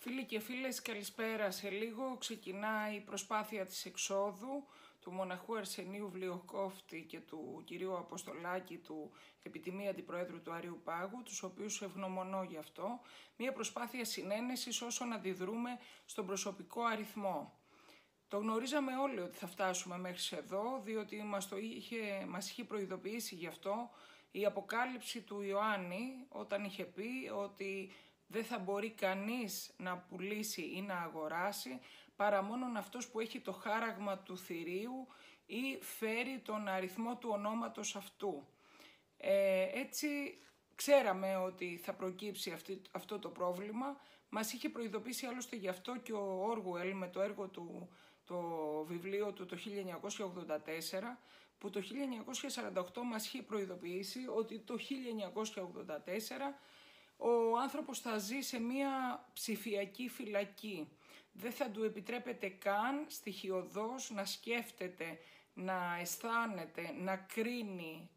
Φίλοι και φίλες, καλησπέρα. Σε λίγο ξεκινάει η προσπάθεια της εξόδου του μοναχού Αρσενίου Βλιοκόφτη και του κυρίου Αποστολάκη του επιτιμή αντιπροέδρου του Άριου Πάγου, τους οποίους ευγνωμονώ γι' αυτό, μια προσπάθεια συνένεσης όσων αντιδρούμε στον προσωπικό αριθμό. Το γνωρίζαμε όλοι ότι θα φτάσουμε μέχρι εδώ, διότι μας είχε προειδοποιήσει γι' αυτό η αποκάλυψη του Ιωάννη, όταν είχε πει ότι δεν θα μπορεί κανείς να πουλήσει ή να αγοράσει παρά μόνον αυτός που έχει το χάραγμα του θηρίου ή φέρει τον αριθμό του ονόματος αυτού. Έτσι ξέραμε ότι θα προκύψει αυτό το πρόβλημα. Μας είχε προειδοποιήσει άλλωστε γι' αυτό και ο Όργουελ με το έργο του, το βιβλίο του το 1984, που το 1948 μας είχε προειδοποιήσει ότι το 1984 ο άνθρωπος θα ζει σε μία ψηφιακή φυλακή. Δεν θα του επιτρέπεται καν στοιχειωδώς να σκέφτεται, να αισθάνεται, να κρίνει,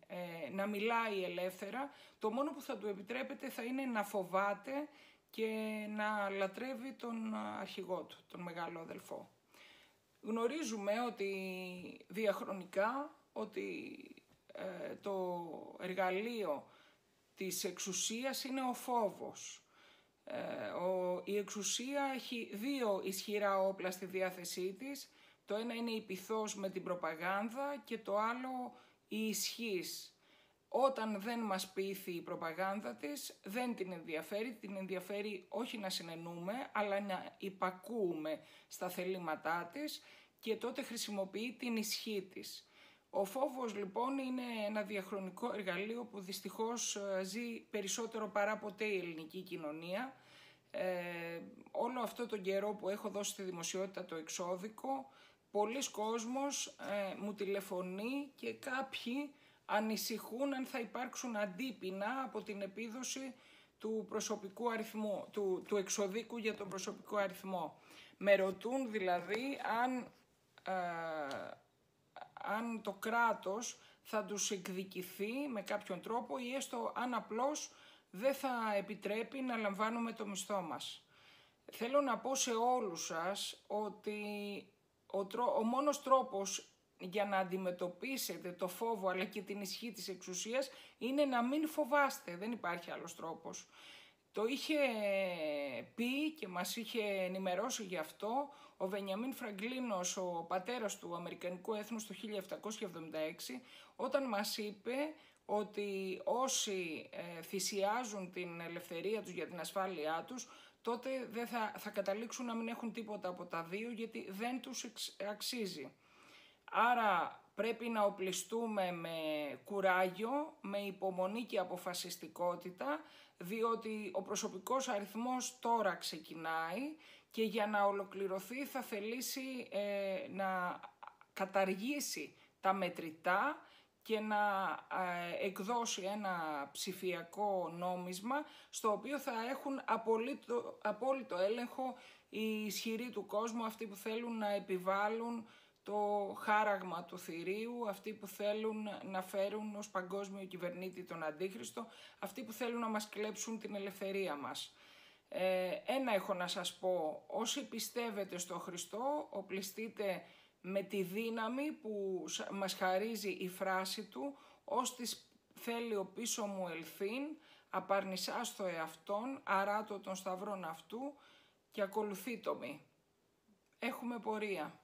να μιλάει ελεύθερα. Το μόνο που θα του επιτρέπεται θα είναι να φοβάται και να λατρεύει τον αρχηγό του, τον μεγάλο αδελφό. Γνωρίζουμε ότι διαχρονικά ότι το εργαλείο της εξουσίας είναι ο φόβος. Η εξουσία έχει δύο ισχυρά όπλα στη διάθεσή της. Το ένα είναι η πειθός με την προπαγάνδα και το άλλο η ισχύς. Όταν δεν μας πείθει η προπαγάνδα της, δεν την ενδιαφέρει όχι να συνενούμε, αλλά να υπακούουμε στα θελήματά της και τότε χρησιμοποιεί την ισχύ της. Ο φόβος λοιπόν είναι ένα διαχρονικό εργαλείο που δυστυχώς ζει περισσότερο παρά ποτέ η ελληνική κοινωνία. Όλο αυτό τον καιρό που έχω δώσει στη δημοσιότητα το εξώδικο, πολλοί κόσμος μου τηλεφωνεί και κάποιοι ανησυχούν αν θα υπάρξουν αντίπεινα από την επίδοση του προσωπικού αριθμού, του εξωδίκου για τον προσωπικό αριθμό. Με ρωτούν δηλαδή αν το κράτος θα τους εκδικηθεί με κάποιον τρόπο ή έστω αν απλώς δεν θα επιτρέπει να λαμβάνουμε το μισθό μας. Θέλω να πω σε όλους σας ότι ο μόνος τρόπος για να αντιμετωπίσετε το φόβο αλλά και την ισχύ της εξουσίας είναι να μην φοβάστε, δεν υπάρχει άλλος τρόπος. Το είχε πει και μας είχε ενημερώσει γι' αυτό ο Βενιαμίν Φραγκλίνος, ο πατέρας του Αμερικανικού έθνους το 1776, όταν μας είπε ότι όσοι θυσιάζουν την ελευθερία τους για την ασφάλειά τους, τότε δεν θα καταλήξουν να μην έχουν τίποτα από τα δύο, γιατί δεν τους αξίζει. Άρα πρέπει να οπλιστούμε με κουράγιο, με υπομονή και αποφασιστικότητα, διότι ο προσωπικός αριθμός τώρα ξεκινάει και για να ολοκληρωθεί θα θελήσει να καταργήσει τα μετρητά και να εκδώσει ένα ψηφιακό νόμισμα στο οποίο θα έχουν απόλυτο έλεγχο οι ισχυροί του κόσμου, αυτοί που θέλουν να επιβάλλουν το χάραγμα του θηρίου, αυτοί που θέλουν να φέρουν ως παγκόσμιο κυβερνήτη τον Αντίχριστο, αυτοί που θέλουν να μας κλέψουν την ελευθερία μας. Ένα έχω να σας πω, όσοι πιστεύετε στο Χριστό, οπλιστείτε με τη δύναμη που μας χαρίζει η φράση του, «Ως της θέλει ο πίσω μου ελθύν, απαρνησάς το εαυτόν, αράτω των σταυρών αυτού και ακολουθείτο μη». Έχουμε πορεία.